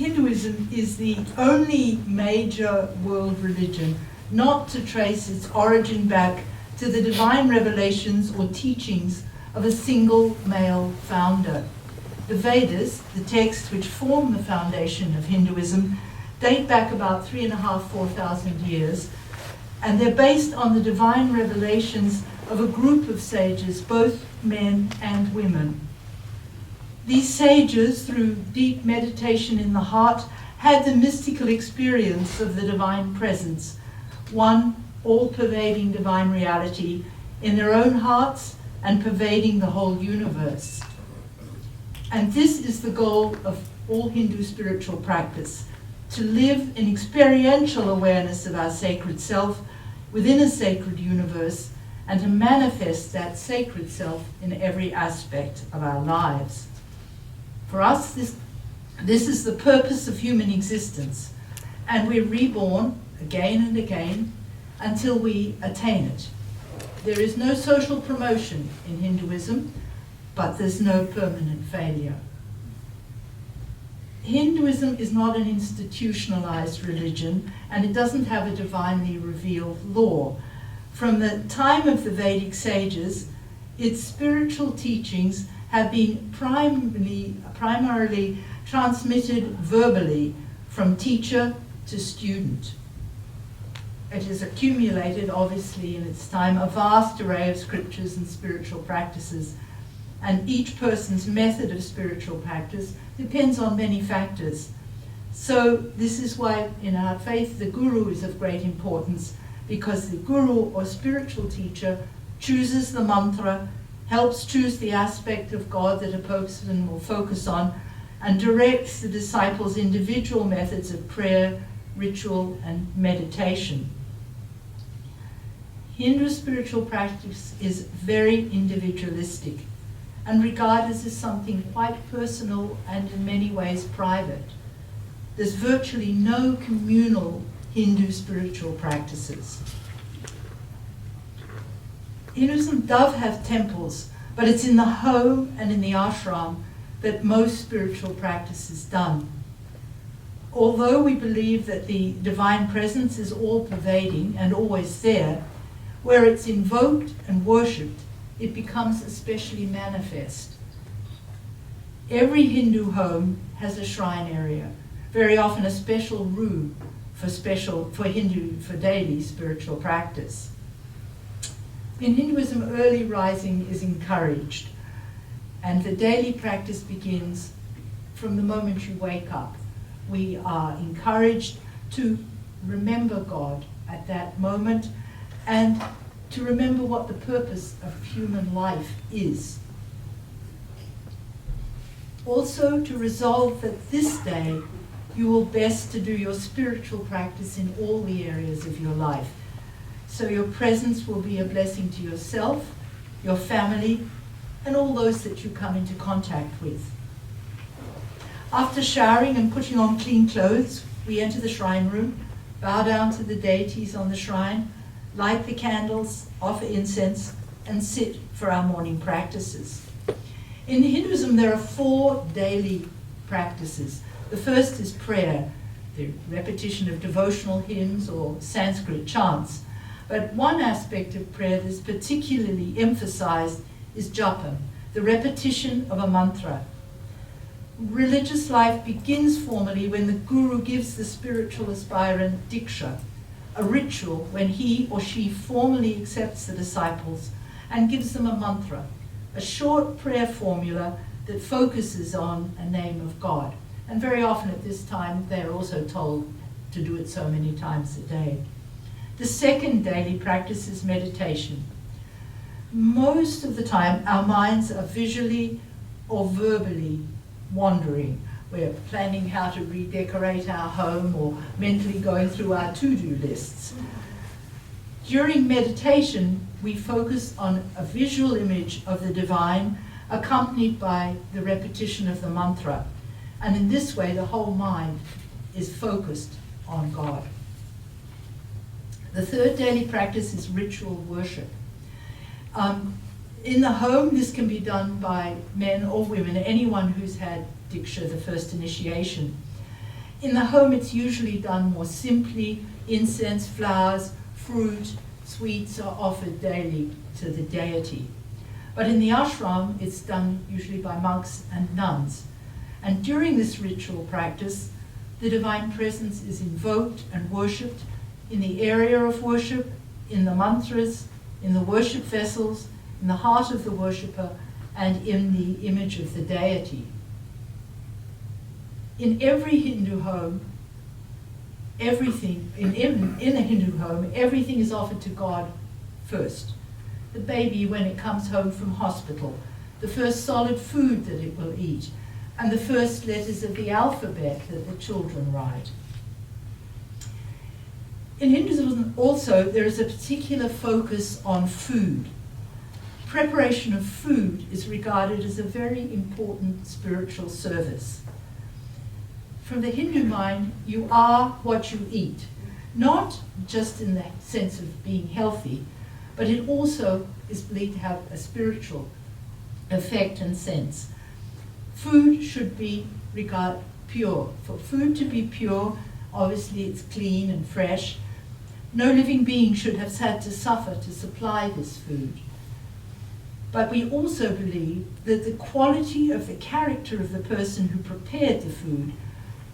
Hinduism is the only major world religion not to trace its origin back to the divine revelations or teachings of a single male founder. The Vedas, the texts which form the foundation of Hinduism, date back about 3,500–4,000 years, and they're based on the divine revelations of a group of sages, both men and women. These sages, through deep meditation in the heart, had the mystical experience of the divine presence, one all-pervading divine reality in their own hearts and pervading the whole universe. And this is the goal of all Hindu spiritual practice, to live in experiential awareness of our sacred self within a sacred universe, and to manifest that sacred self in every aspect of our lives. For us, this is the purpose of human existence, and we're reborn again and again until we attain it. There is no social promotion in Hinduism, but there's no permanent failure. Hinduism is not an institutionalized religion, and it doesn't have a divinely revealed law. From the time of the Vedic sages, its spiritual teachings have been primarily transmitted verbally from teacher to student. It has accumulated, obviously, in its time, a vast array of scriptures and spiritual practices, and each person's method of spiritual practice depends on many factors. So this is why in our faith the guru is of great importance, because the guru or spiritual teacher chooses the mantra, helps choose the aspect of God that a person will focus on, and directs the disciples' individual methods of prayer, ritual, and meditation. Hindu spiritual practice is very individualistic and regarded as something quite personal and in many ways private. There's virtually no communal Hindu spiritual practices. Hinduism does have temples, but it's in the home and in the ashram that most spiritual practice is done. Although we believe that the divine presence is all-pervading and always there, where it's invoked and worshipped, it becomes especially manifest. Every Hindu home has a shrine area, very often a special room for daily spiritual practice. In Hinduism, early rising is encouraged, and the daily practice begins from the moment you wake up. We are encouraged to remember God at that moment and to remember what the purpose of human life is. Also, to resolve that this day you will best to do your spiritual practice in all the areas of your life. So your presence will be a blessing to yourself, your family, and all those that you come into contact with. After showering and putting on clean clothes, we enter the shrine room, bow down to the deities on the shrine, light the candles, offer incense, and sit for our morning practices. In Hinduism, there are 4 daily practices. The first is prayer, the repetition of devotional hymns or Sanskrit chants. But one aspect of prayer that's particularly emphasized is japa, the repetition of a mantra. Religious life begins formally when the guru gives the spiritual aspirant diksha, a ritual when he or she formally accepts the disciples and gives them a mantra, a short prayer formula that focuses on a name of God. And very often at this time, they're also told to do it so many times a day. The second daily practice is meditation. Most of the time, our minds are visually or verbally wandering. We're planning how to redecorate our home or mentally going through our to-do lists. During meditation, we focus on a visual image of the divine accompanied by the repetition of the mantra. And in this way, the whole mind is focused on God. The third daily practice is ritual worship. In the home, this can be done by men or women, anyone who's had diksha, the first initiation. In the home, it's usually done more simply. Incense, flowers, fruit, sweets are offered daily to the deity. But in the ashram, it's done usually by monks and nuns. And during this ritual practice, the Divine Presence is invoked and worshipped in the area of worship, in the mantras, in the worship vessels, in the heart of the worshipper, and in the image of the deity. In every Hindu home, everything, in a Hindu home, everything is offered to God first. The baby when it comes home from hospital, the first solid food that it will eat, and the first letters of the alphabet that the children write. In Hinduism also, there is a particular focus on food. Preparation of food is regarded as a very important spiritual service. From the Hindu mind, you are what you eat, not just in the sense of being healthy, but it also is believed to have a spiritual effect and sense. Food should be regarded pure. For food to be pure, obviously it's clean and fresh. No living being should have had to suffer to supply this food. But we also believe that the quality of the character of the person who prepared the food,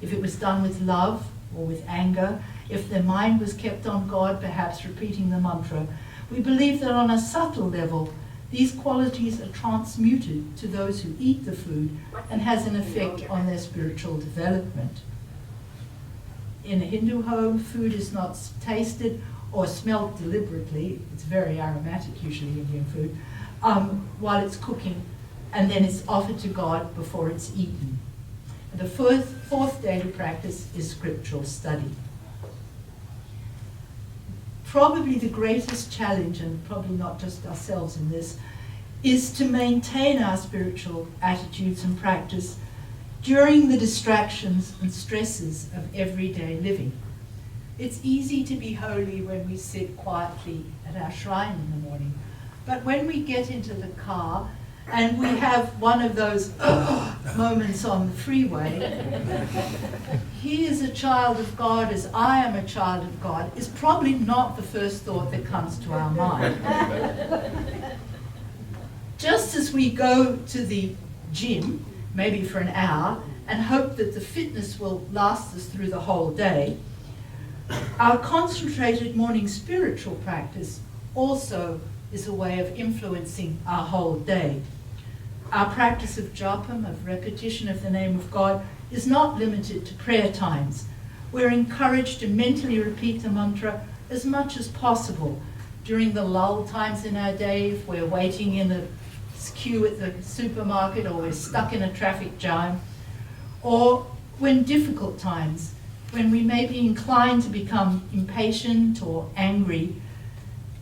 if it was done with love or with anger, if their mind was kept on God, perhaps repeating the mantra, we believe that on a subtle level, these qualities are transmuted to those who eat the food and has an effect on their spiritual development. In a Hindu home, food is not tasted or smelt deliberately. It's very aromatic, usually Indian food, while it's cooking, and then it's offered to God before it's eaten. And the fourth daily practice is scriptural study. Probably the greatest challenge, and probably not just ourselves in this, is to maintain our spiritual attitudes and practice during the distractions and stresses of everyday living. It's easy to be holy when we sit quietly at our shrine in the morning, but when we get into the car and we have one of those moments on the freeway, he is a child of God as I am a child of God, is probably not the first thought that comes to our mind. Just as we go to the gym, maybe for an hour, and hope that the fitness will last us through the whole day, our concentrated morning spiritual practice also is a way of influencing our whole day. Our practice of japam, of repetition of the name of God, is not limited to prayer times. We're encouraged to mentally repeat the mantra as much as possible during the lull times in our day, if we're waiting in a queue at the supermarket or we're stuck in a traffic jam, or when difficult times, when we may be inclined to become impatient or angry,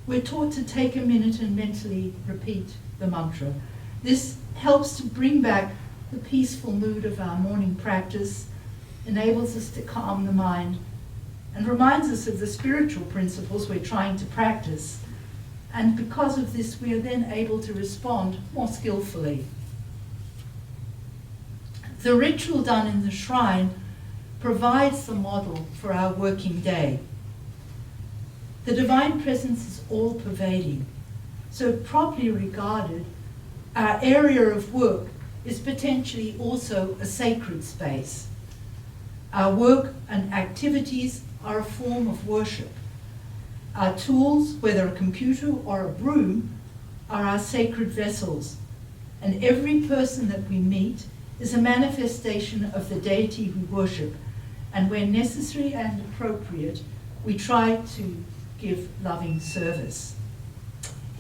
we're taught to take a minute and mentally repeat the mantra. This helps to bring back the peaceful mood of our morning practice, enables us to calm the mind, and reminds us of the spiritual principles we're trying to practice. And because of this, we are then able to respond more skillfully. The ritual done in the shrine provides the model for our working day. The Divine Presence is all-pervading, so properly regarded, our area of work is potentially also a sacred space. Our work and activities are a form of worship. Our tools, whether a computer or a broom, are our sacred vessels, and every person that we meet is a manifestation of the deity we worship, and where necessary and appropriate, we try to give loving service.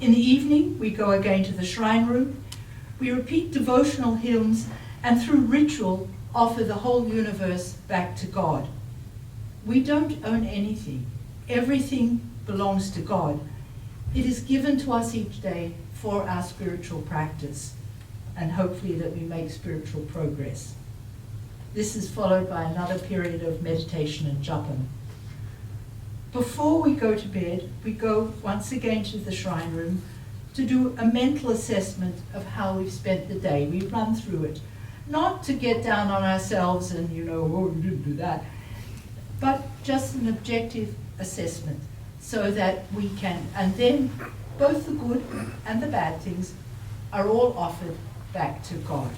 In the evening, we go again to the shrine room. We repeat devotional hymns, and through ritual, offer the whole universe back to God. We don't own anything. Everything belongs to God. It is given to us each day for our spiritual practice, and hopefully that we make spiritual progress. This is followed by another period of meditation and japam. Before we go to bed, we go once again to the shrine room to do a mental assessment of how we've spent the day. We run through it, not to get down on ourselves and, oh, we didn't do that. but just an objective assessment so that we can, and then both the good and the bad things are all offered back to God.